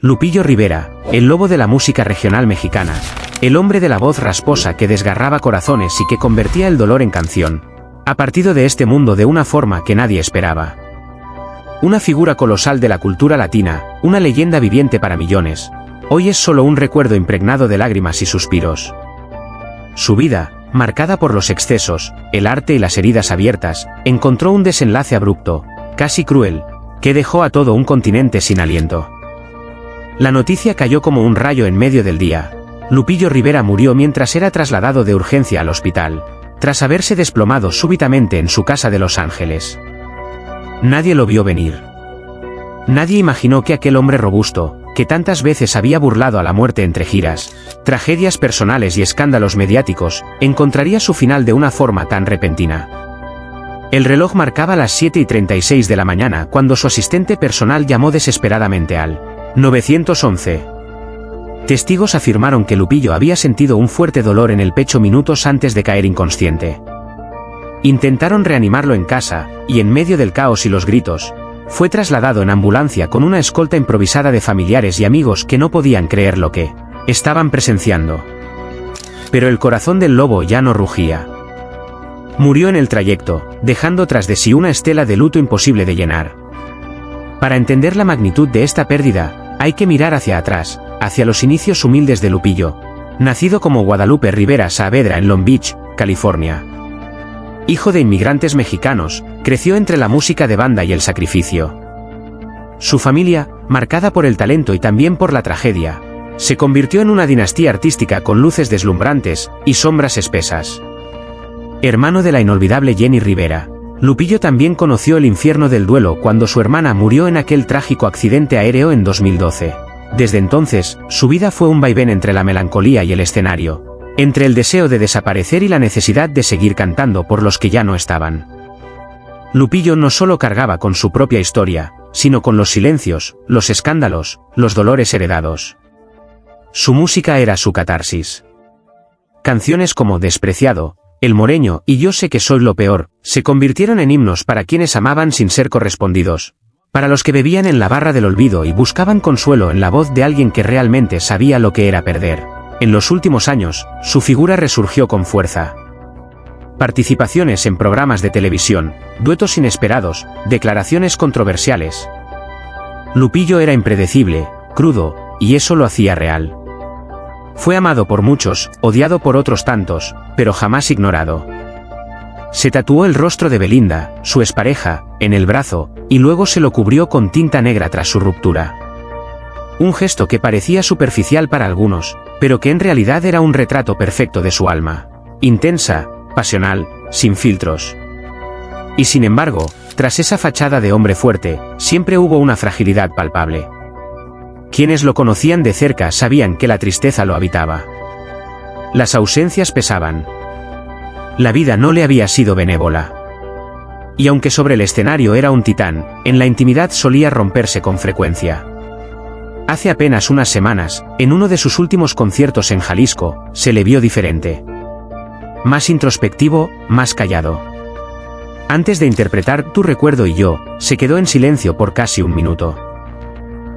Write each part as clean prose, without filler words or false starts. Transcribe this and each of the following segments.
Lupillo Rivera, el lobo de la música regional mexicana, el hombre de la voz rasposa que desgarraba corazones y que convertía el dolor en canción, ha partido de este mundo de una forma que nadie esperaba. Una figura colosal de la cultura latina, una leyenda viviente para millones, hoy es solo un recuerdo impregnado de lágrimas y suspiros. Su vida, marcada por los excesos, el arte y las heridas abiertas, encontró un desenlace abrupto, casi cruel, que dejó a todo un continente sin aliento. La noticia cayó como un rayo en medio del día. Lupillo Rivera murió mientras era trasladado de urgencia al hospital, tras haberse desplomado súbitamente en su casa de Los Ángeles. Nadie lo vio venir. Nadie imaginó que aquel hombre robusto, que tantas veces había burlado a la muerte entre giras, tragedias personales y escándalos mediáticos, encontraría su final de una forma tan repentina. El reloj marcaba las 7:36 de la mañana cuando su asistente personal llamó desesperadamente al 911. Testigos afirmaron que Lupillo había sentido un fuerte dolor en el pecho minutos antes de caer inconsciente. Intentaron reanimarlo en casa, y en medio del caos y los gritos, fue trasladado en ambulancia con una escolta improvisada de familiares y amigos que no podían creer lo que estaban presenciando. Pero el corazón del lobo ya no rugía. Murió en el trayecto, dejando tras de sí una estela de luto imposible de llenar. Para entender la magnitud de esta pérdida, hay que mirar hacia atrás, hacia los inicios humildes de Lupillo, nacido como Guadalupe Rivera Saavedra en Long Beach, California. Hijo de inmigrantes mexicanos, creció entre la música de banda y el sacrificio. Su familia, marcada por el talento y también por la tragedia, se convirtió en una dinastía artística con luces deslumbrantes y sombras espesas. Hermano de la inolvidable Jenny Rivera, Lupillo también conoció el infierno del duelo cuando su hermana murió en aquel trágico accidente aéreo en 2012. Desde entonces, su vida fue un vaivén entre la melancolía y el escenario, entre el deseo de desaparecer y la necesidad de seguir cantando por los que ya no estaban. Lupillo no solo cargaba con su propia historia, sino con los silencios, los escándalos, los dolores heredados. Su música era su catarsis. Canciones como Despreciado, El Moreño y Yo sé que soy lo peor, se convirtieron en himnos para quienes amaban sin ser correspondidos, para los que bebían en la barra del olvido y buscaban consuelo en la voz de alguien que realmente sabía lo que era perder. En los últimos años, su figura resurgió con fuerza. Participaciones en programas de televisión, duetos inesperados, declaraciones controversiales. Lupillo era impredecible, crudo, y eso lo hacía real. Fue amado por muchos, odiado por otros tantos, pero jamás ignorado. Se tatuó el rostro de Belinda, su expareja, en el brazo, y luego se lo cubrió con tinta negra tras su ruptura. Un gesto que parecía superficial para algunos, pero que en realidad era un retrato perfecto de su alma. Intensa, pasional, sin filtros. Y sin embargo, tras esa fachada de hombre fuerte, siempre hubo una fragilidad palpable. Quienes lo conocían de cerca sabían que la tristeza lo habitaba. Las ausencias pesaban. La vida no le había sido benévola. Y aunque sobre el escenario era un titán, en la intimidad solía romperse con frecuencia. Hace apenas unas semanas, en uno de sus últimos conciertos en Jalisco, se le vio diferente. Más introspectivo, más callado. Antes de interpretar Tu recuerdo y yo, se quedó en silencio por casi un minuto.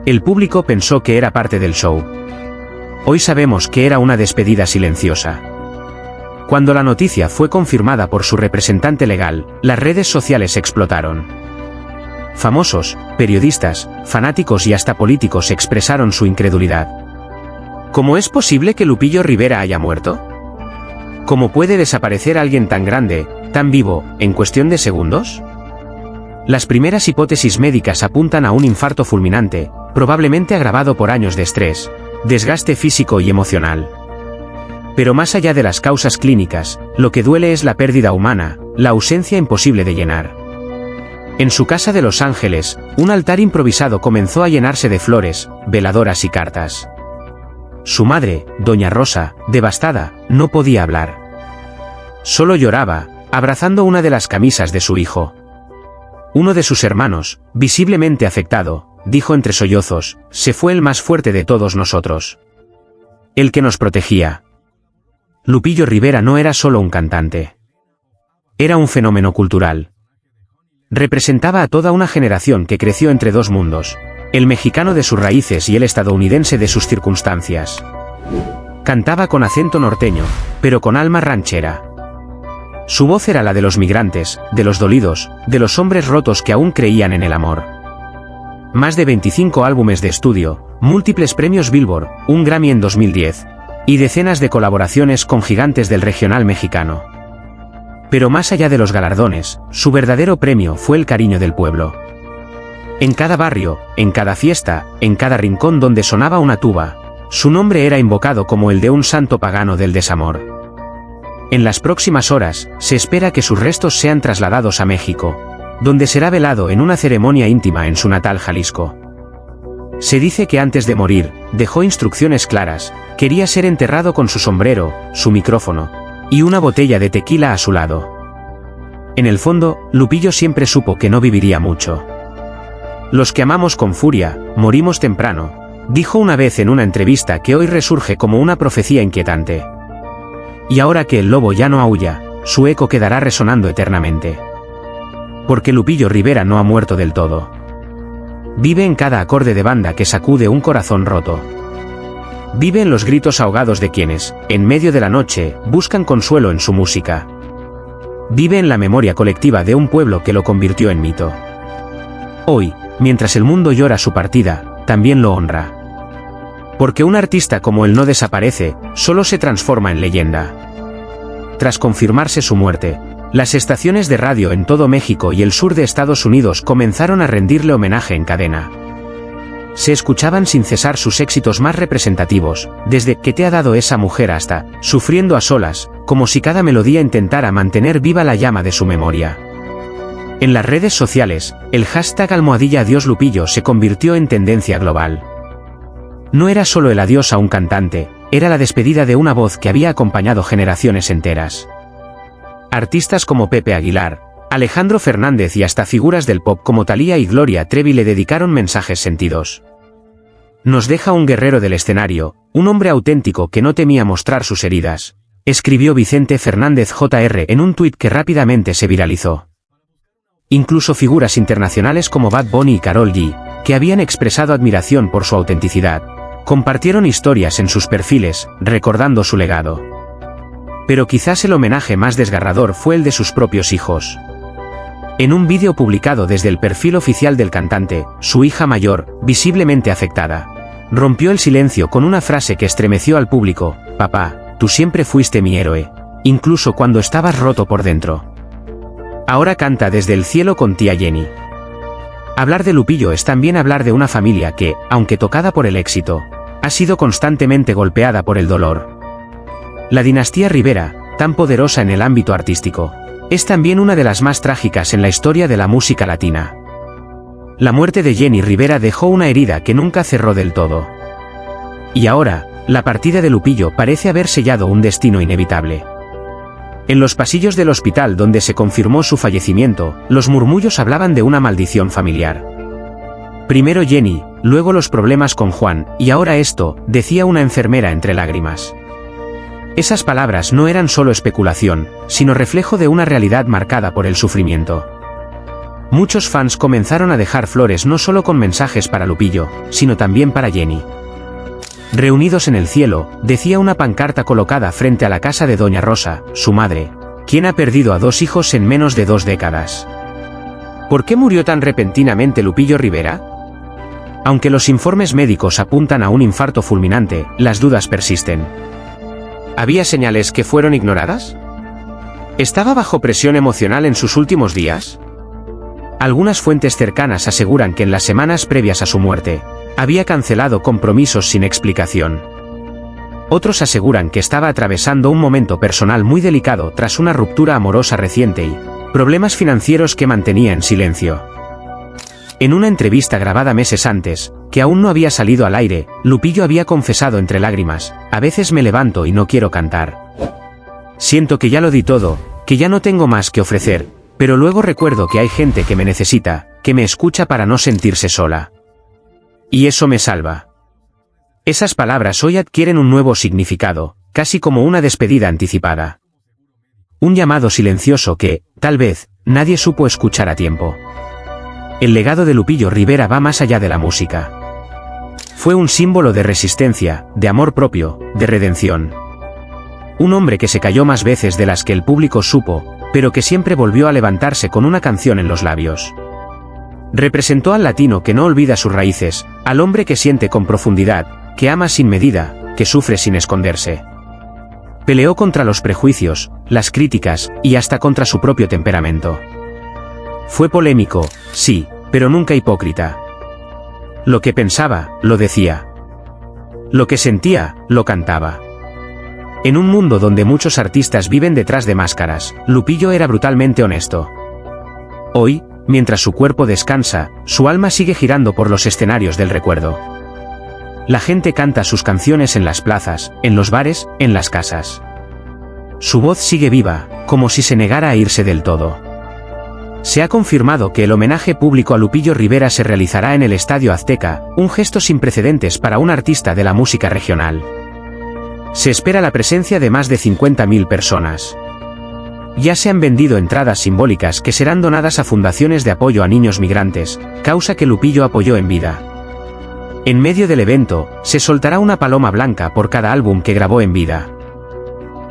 El público pensó que era parte del show. Hoy sabemos que era una despedida silenciosa. Cuando la noticia fue confirmada por su representante legal, las redes sociales explotaron. Famosos, periodistas, fanáticos y hasta políticos expresaron su incredulidad. ¿Cómo es posible que Lupillo Rivera haya muerto? ¿Cómo puede desaparecer alguien tan grande, tan vivo, en cuestión de segundos? Las primeras hipótesis médicas apuntan a un infarto fulminante, probablemente agravado por años de estrés, desgaste físico y emocional. Pero más allá de las causas clínicas, lo que duele es la pérdida humana, la ausencia imposible de llenar. En su casa de Los Ángeles, un altar improvisado comenzó a llenarse de flores, veladoras y cartas. Su madre, doña Rosa, devastada, no podía hablar. Solo lloraba, abrazando una de las camisas de su hijo. Uno de sus hermanos, visiblemente afectado, dijo entre sollozos, se fue el más fuerte de todos nosotros. El que nos protegía. Lupillo Rivera no era solo un cantante. Era un fenómeno cultural. Representaba a toda una generación que creció entre dos mundos, El mexicano de sus raíces y el estadounidense de sus circunstancias. Cantaba con acento norteño, pero con alma ranchera. Su voz era la de los migrantes, de los dolidos, de los hombres rotos que aún creían en el amor. Más de 25 álbumes de estudio, múltiples premios Billboard, un Grammy en 2010, y decenas de colaboraciones con gigantes del regional mexicano. Pero más allá de los galardones, su verdadero premio fue el cariño del pueblo. En cada barrio, en cada fiesta, en cada rincón donde sonaba una tuba, su nombre era invocado como el de un santo pagano del desamor. En las próximas horas, se espera que sus restos sean trasladados a México, donde será velado en una ceremonia íntima en su natal Jalisco. Se dice que antes de morir, dejó instrucciones claras: quería ser enterrado con su sombrero, su micrófono, y una botella de tequila a su lado. En el fondo, Lupillo siempre supo que no viviría mucho. Los que amamos con furia, morimos temprano, dijo una vez en una entrevista que hoy resurge como una profecía inquietante. Y ahora que el lobo ya no aúlla, su eco quedará resonando eternamente. Porque Lupillo Rivera no ha muerto del todo. Vive en cada acorde de banda que sacude un corazón roto. Vive en los gritos ahogados de quienes, en medio de la noche, buscan consuelo en su música. Vive en la memoria colectiva de un pueblo que lo convirtió en mito. Hoy, mientras el mundo llora su partida, también lo honra. Porque un artista como él no desaparece, solo se transforma en leyenda. Tras confirmarse su muerte, las estaciones de radio en todo México y el sur de Estados Unidos comenzaron a rendirle homenaje en cadena. Se escuchaban sin cesar sus éxitos más representativos, desde ¿Qué te ha dado esa mujer? Hasta Sufriendo a solas, como si cada melodía intentara mantener viva la llama de su memoria. En las redes sociales, el hashtag #Adiós Lupillo se convirtió en tendencia global. No era solo el adiós a un cantante, era la despedida de una voz que había acompañado generaciones enteras. Artistas como Pepe Aguilar, Alejandro Fernández y hasta figuras del pop como Thalía y Gloria Trevi le dedicaron mensajes sentidos. Nos deja un guerrero del escenario, un hombre auténtico que no temía mostrar sus heridas, escribió Vicente Fernández Jr. en un tuit que rápidamente se viralizó. Incluso figuras internacionales como Bad Bunny y Karol G, que habían expresado admiración por su autenticidad, compartieron historias en sus perfiles, recordando su legado. Pero quizás el homenaje más desgarrador fue el de sus propios hijos. En un vídeo publicado desde el perfil oficial del cantante, su hija mayor, visiblemente afectada, rompió el silencio con una frase que estremeció al público: «Papá, tú siempre fuiste mi héroe, incluso cuando estabas roto por dentro». Ahora canta desde el cielo con tía Jenny. Hablar de Lupillo es también hablar de una familia que, aunque tocada por el éxito, ha sido constantemente golpeada por el dolor. La dinastía Rivera, tan poderosa en el ámbito artístico, es también una de las más trágicas en la historia de la música latina. La muerte de Jenny Rivera dejó una herida que nunca cerró del todo. Y ahora, la partida de Lupillo parece haber sellado un destino inevitable. En los pasillos del hospital donde se confirmó su fallecimiento, los murmullos hablaban de una maldición familiar. Primero Jenny, luego los problemas con Juan, y ahora esto, decía una enfermera entre lágrimas. Esas palabras no eran solo especulación, sino reflejo de una realidad marcada por el sufrimiento. Muchos fans comenzaron a dejar flores no solo con mensajes para Lupillo, sino también para Jenny. Reunidos en el cielo, decía una pancarta colocada frente a la casa de Doña Rosa, su madre, quien ha perdido a 2 hijos en menos de 2 décadas. ¿Por qué murió tan repentinamente Lupillo Rivera? Aunque los informes médicos apuntan a un infarto fulminante, las dudas persisten. ¿Había señales que fueron ignoradas? ¿Estaba bajo presión emocional en sus últimos días? Algunas fuentes cercanas aseguran que en las semanas previas a su muerte, había cancelado compromisos sin explicación. Otros aseguran que estaba atravesando un momento personal muy delicado tras una ruptura amorosa reciente y problemas financieros que mantenía en silencio. En una entrevista grabada meses antes, que aún no había salido al aire, Lupillo había confesado entre lágrimas: «A veces me levanto y no quiero cantar. Siento que ya lo di todo, que ya no tengo más que ofrecer, pero luego recuerdo que hay gente que me necesita, que me escucha para no sentirse sola. Y eso me salva». Esas palabras hoy adquieren un nuevo significado, casi como una despedida anticipada. Un llamado silencioso que, tal vez, nadie supo escuchar a tiempo. el legado de Lupillo Rivera va más allá de la música. Fue un símbolo de resistencia, de amor propio, de redención. Un hombre que se cayó más veces de las que el público supo, pero que siempre volvió a levantarse con una canción en los labios. Representó al latino que no olvida sus raíces, al hombre que siente con profundidad, que ama sin medida, que sufre sin esconderse. Peleó contra los prejuicios, las críticas, y hasta contra su propio temperamento. Fue polémico, sí, pero nunca hipócrita. Lo que pensaba, lo decía. Lo que sentía, lo cantaba. En un mundo donde muchos artistas viven detrás de máscaras, Lupillo era brutalmente honesto. Hoy, mientras su cuerpo descansa, su alma sigue girando por los escenarios del recuerdo. La gente canta sus canciones en las plazas, en los bares, en las casas. Su voz sigue viva, como si se negara a irse del todo. Se ha confirmado que el homenaje público a Lupillo Rivera se realizará en el Estadio Azteca, un gesto sin precedentes para un artista de la música regional. Se espera la presencia de más de 50.000 personas. Ya se han vendido entradas simbólicas que serán donadas a fundaciones de apoyo a niños migrantes, causa que Lupillo apoyó en vida. En medio del evento, se soltará una paloma blanca por cada álbum que grabó en vida.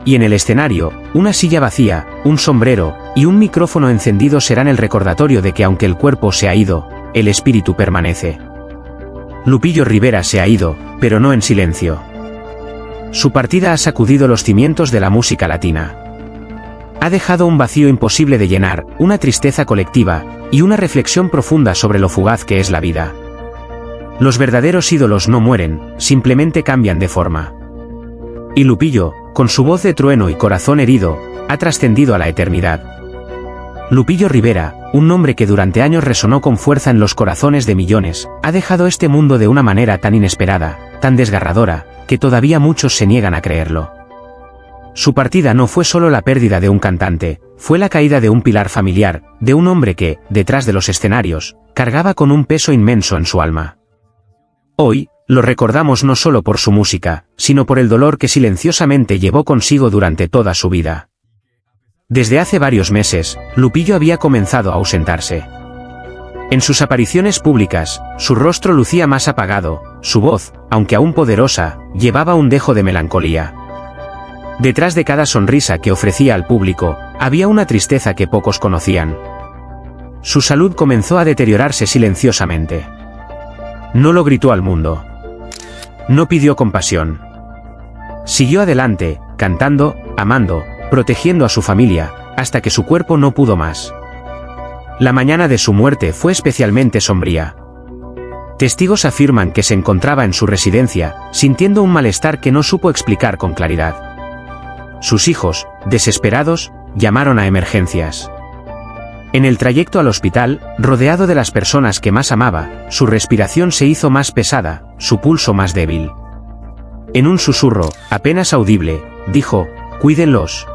Y en el escenario, una silla vacía, un sombrero, y un micrófono encendido serán el recordatorio de que aunque el cuerpo se ha ido, el espíritu permanece. Lupillo Rivera se ha ido, pero no en silencio. Su partida ha sacudido los cimientos de la música latina. Ha dejado un vacío imposible de llenar, una tristeza colectiva, y una reflexión profunda sobre lo fugaz que es la vida. Los verdaderos ídolos no mueren, simplemente cambian de forma. Y Lupillo, con su voz de trueno y corazón herido, ha trascendido a la eternidad. Lupillo Rivera, un nombre que durante años resonó con fuerza en los corazones de millones, ha dejado este mundo de una manera tan inesperada, tan desgarradora, que todavía muchos se niegan a creerlo. Su partida no fue solo la pérdida de un cantante, fue la caída de un pilar familiar, de un hombre que, detrás de los escenarios, cargaba con un peso inmenso en su alma. Hoy, lo recordamos no solo por su música, sino por el dolor que silenciosamente llevó consigo durante toda su vida. Desde hace varios meses, Lupillo había comenzado a ausentarse. En sus apariciones públicas, su rostro lucía más apagado, su voz, aunque aún poderosa, llevaba un dejo de melancolía. Detrás de cada sonrisa que ofrecía al público, había una tristeza que pocos conocían. Su salud comenzó a deteriorarse silenciosamente. No lo gritó al mundo. No pidió compasión. Siguió adelante, cantando, amando, protegiendo a su familia, hasta que su cuerpo no pudo más. La mañana de su muerte fue especialmente sombría. Testigos afirman que se encontraba en su residencia, sintiendo un malestar que no supo explicar con claridad. Sus hijos, desesperados, llamaron a emergencias. En el trayecto al hospital, rodeado de las personas que más amaba, su respiración se hizo más pesada, su pulso más débil. En un susurro, apenas audible, dijo, «Cuídenlos».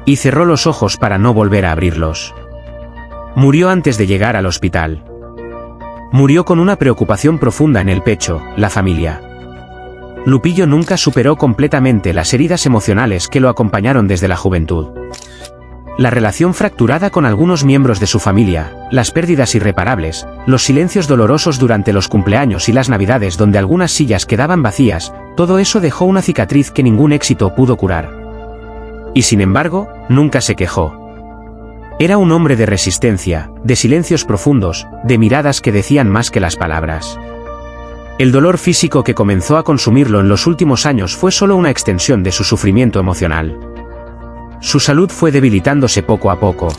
Y cerró los ojos para no volver a abrirlos. Murió antes de llegar al hospital. Murió con una preocupación profunda en el pecho, la familia. Lupillo nunca superó completamente las heridas emocionales que lo acompañaron desde la juventud. La relación fracturada con algunos miembros de su familia, las pérdidas irreparables, los silencios dolorosos durante los cumpleaños y las navidades donde algunas sillas quedaban vacías, todo eso dejó una cicatriz que ningún éxito pudo curar. Y sin embargo, nunca se quejó. Era un hombre de resistencia, de silencios profundos, de miradas que decían más que las palabras. El dolor físico que comenzó a consumirlo en los últimos años fue solo una extensión de su sufrimiento emocional. Su salud fue debilitándose poco a poco.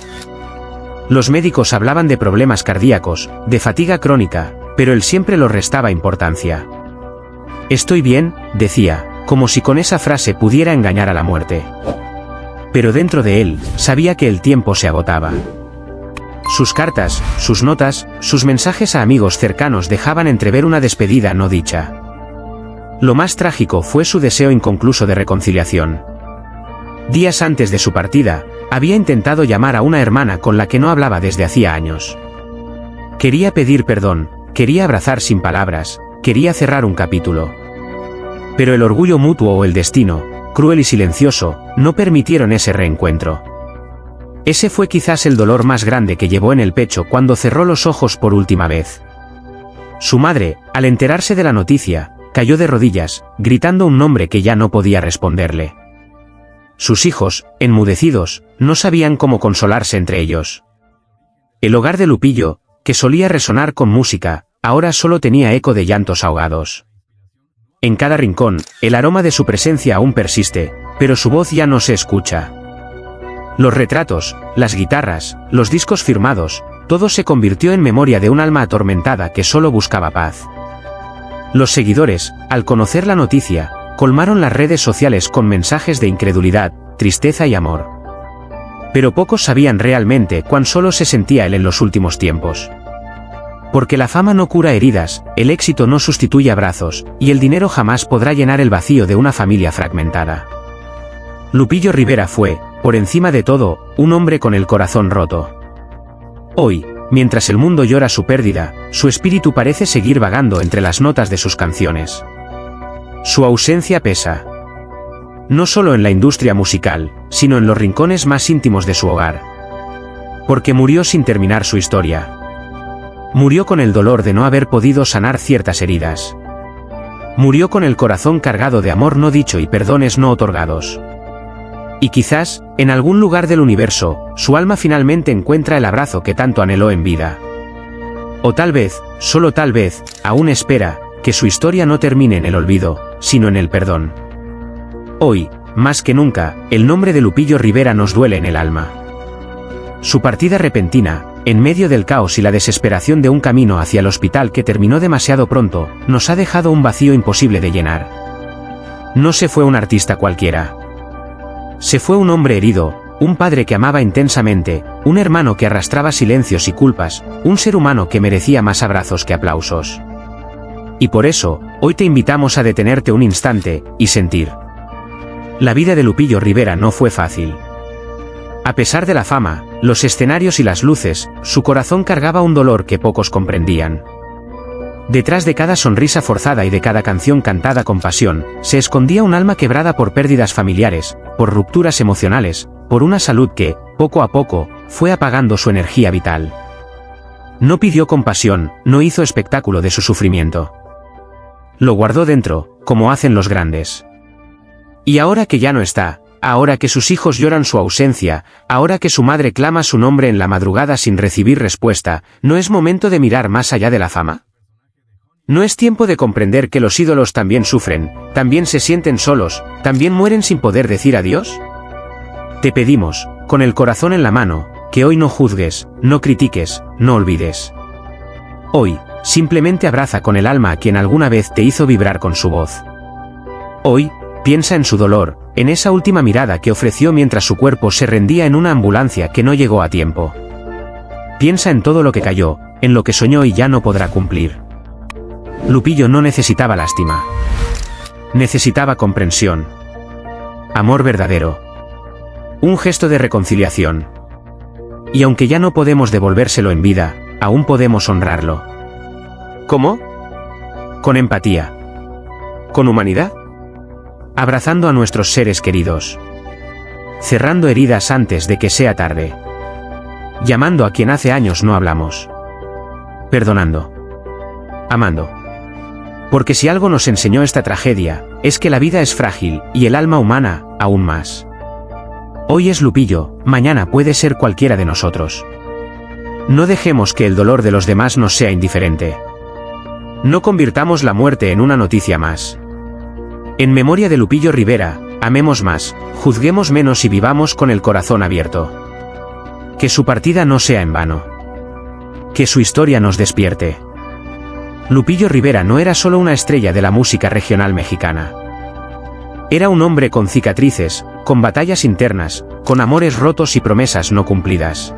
Los médicos hablaban de problemas cardíacos, de fatiga crónica, pero él siempre los restaba importancia. «Estoy bien», decía, como si con esa frase pudiera engañar a la muerte. Pero dentro de él, sabía que el tiempo se agotaba. Sus cartas, sus notas, sus mensajes a amigos cercanos dejaban entrever una despedida no dicha. Lo más trágico fue su deseo inconcluso de reconciliación. Días antes de su partida, había intentado llamar a una hermana con la que no hablaba desde hacía años. Quería pedir perdón, quería abrazar sin palabras, quería cerrar un capítulo. Pero el orgullo mutuo o el destino, cruel y silencioso, no permitieron ese reencuentro. Ese fue quizás el dolor más grande que llevó en el pecho cuando cerró los ojos por última vez. Su madre, al enterarse de la noticia, cayó de rodillas, gritando un nombre que ya no podía responderle. Sus hijos, enmudecidos, no sabían cómo consolarse entre ellos. El hogar de Lupillo, que solía resonar con música, ahora solo tenía eco de llantos ahogados. En cada rincón, el aroma de su presencia aún persiste, pero su voz ya no se escucha. Los retratos, las guitarras, los discos firmados, todo se convirtió en memoria de un alma atormentada que solo buscaba paz. Los seguidores, al conocer la noticia, colmaron las redes sociales con mensajes de incredulidad, tristeza y amor. Pero pocos sabían realmente cuán solo se sentía él en los últimos tiempos. Porque la fama no cura heridas, el éxito no sustituye abrazos, y el dinero jamás podrá llenar el vacío de una familia fragmentada. Lupillo Rivera fue, por encima de todo, un hombre con el corazón roto. Hoy, mientras el mundo llora su pérdida, su espíritu parece seguir vagando entre las notas de sus canciones. Su ausencia pesa. No solo en la industria musical, sino en los rincones más íntimos de su hogar. Porque murió sin terminar su historia. Murió con el dolor de no haber podido sanar ciertas heridas. Murió con el corazón cargado de amor no dicho y perdones no otorgados. Y quizás, en algún lugar del universo, su alma finalmente encuentra el abrazo que tanto anheló en vida. O tal vez, solo tal vez, aún espera, que su historia no termine en el olvido, sino en el perdón. Hoy, más que nunca, el nombre de Lupillo Rivera nos duele en el alma. Su partida repentina, en medio del caos y la desesperación de un camino hacia el hospital que terminó demasiado pronto, nos ha dejado un vacío imposible de llenar. No se fue un artista cualquiera. Se fue un hombre herido, un padre que amaba intensamente, un hermano que arrastraba silencios y culpas, un ser humano que merecía más abrazos que aplausos. Y por eso, hoy te invitamos a detenerte un instante, y sentir. La vida de Lupillo Rivera no fue fácil. A pesar de la fama, los escenarios y las luces, su corazón cargaba un dolor que pocos comprendían. Detrás de cada sonrisa forzada y de cada canción cantada con pasión, se escondía un alma quebrada por pérdidas familiares, por rupturas emocionales, por una salud que, poco a poco, fue apagando su energía vital. No pidió compasión, no hizo espectáculo de su sufrimiento. Lo guardó dentro, como hacen los grandes. Y ahora que ya no está, ahora que sus hijos lloran su ausencia, ahora que su madre clama su nombre en la madrugada sin recibir respuesta, ¿no es momento de mirar más allá de la fama? ¿No es tiempo de comprender que los ídolos también sufren, también se sienten solos, también mueren sin poder decir adiós? Te pedimos, con el corazón en la mano, que hoy no juzgues, no critiques, no olvides. Hoy, simplemente abraza con el alma a quien alguna vez te hizo vibrar con su voz. Hoy, piensa en su dolor, en esa última mirada que ofreció mientras su cuerpo se rendía en una ambulancia que no llegó a tiempo. Piensa en todo lo que cayó, en lo que soñó y ya no podrá cumplir. Lupillo no necesitaba lástima. Necesitaba comprensión. Amor verdadero. Un gesto de reconciliación. Y aunque ya no podemos devolvérselo en vida, aún podemos honrarlo. ¿Cómo? Con empatía. ¿Con humanidad? Abrazando a nuestros seres queridos. Cerrando heridas antes de que sea tarde. Llamando a quien hace años no hablamos. Perdonando. Amando. Porque si algo nos enseñó esta tragedia, es que la vida es frágil, y el alma humana, aún más. Hoy es Lupillo, mañana puede ser cualquiera de nosotros. No dejemos que el dolor de los demás nos sea indiferente. No convirtamos la muerte en una noticia más. En memoria de Lupillo Rivera, amemos más, juzguemos menos y vivamos con el corazón abierto. Que su partida no sea en vano. Que su historia nos despierte. Lupillo Rivera no era solo una estrella de la música regional mexicana. Era un hombre con cicatrices, con batallas internas, con amores rotos y promesas no cumplidas.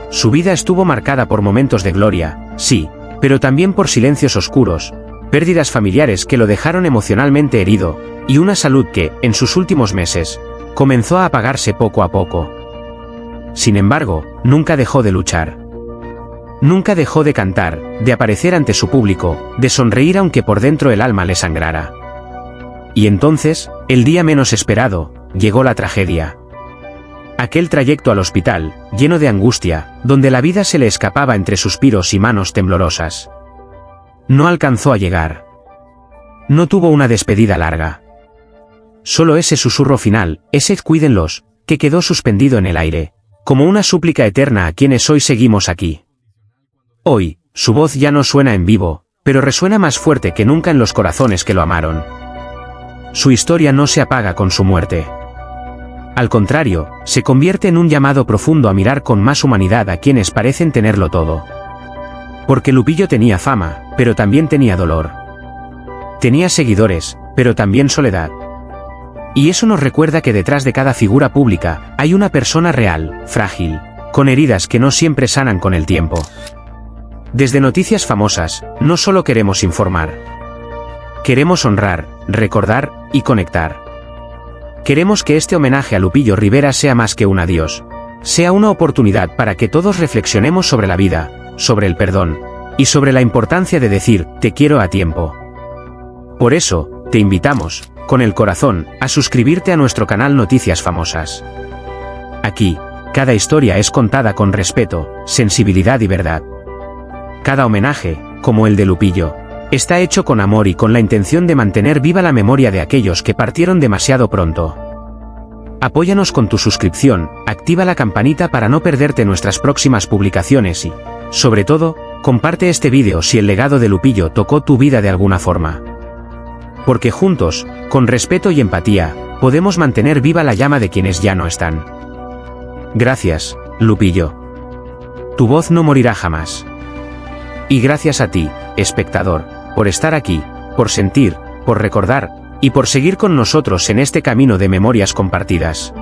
Su vida estuvo marcada por momentos de gloria, sí, pero también por silencios oscuros, pérdidas familiares que lo dejaron emocionalmente herido, y una salud que, en sus últimos meses, comenzó a apagarse poco a poco. Sin embargo, nunca dejó de luchar. Nunca dejó de cantar, de aparecer ante su público, de sonreír aunque por dentro el alma le sangrara. Y entonces, el día menos esperado, llegó la tragedia. Aquel trayecto al hospital, lleno de angustia, donde la vida se le escapaba entre suspiros y manos temblorosas. No alcanzó a llegar. No tuvo una despedida larga. Solo ese susurro final, ese "cuídenlos", que quedó suspendido en el aire, como una súplica eterna a quienes hoy seguimos aquí. Hoy, su voz ya no suena en vivo, pero resuena más fuerte que nunca en los corazones que lo amaron. Su historia no se apaga con su muerte. Al contrario, se convierte en un llamado profundo a mirar con más humanidad a quienes parecen tenerlo todo. Porque Lupillo tenía fama, pero también tenía dolor. Tenía seguidores, pero también soledad. Y eso nos recuerda que detrás de cada figura pública, hay una persona real, frágil, con heridas que no siempre sanan con el tiempo. Desde Noticias Famosas, no solo queremos informar. Queremos honrar, recordar y conectar. Queremos que este homenaje a Lupillo Rivera sea más que un adiós. Sea una oportunidad para que todos reflexionemos sobre la vida, sobre el perdón, y sobre la importancia de decir, te quiero a tiempo. Por eso, te invitamos, con el corazón, a suscribirte a nuestro canal Noticias Famosas. Aquí, cada historia es contada con respeto, sensibilidad y verdad. Cada homenaje, como el de Lupillo, está hecho con amor y con la intención de mantener viva la memoria de aquellos que partieron demasiado pronto. Apóyanos con tu suscripción, activa la campanita para no perderte nuestras próximas publicaciones y, sobre todo, comparte este vídeo si el legado de Lupillo tocó tu vida de alguna forma. Porque juntos, con respeto y empatía, podemos mantener viva la llama de quienes ya no están. Gracias, Lupillo. Tu voz no morirá jamás. Y gracias a ti, espectador, por estar aquí, por sentir, por recordar, y por seguir con nosotros en este camino de memorias compartidas.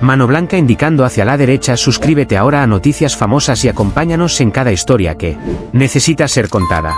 Mano blanca indicando hacia la derecha. Suscríbete ahora a Noticias Famosas y acompáñanos en cada historia que necesita ser contada.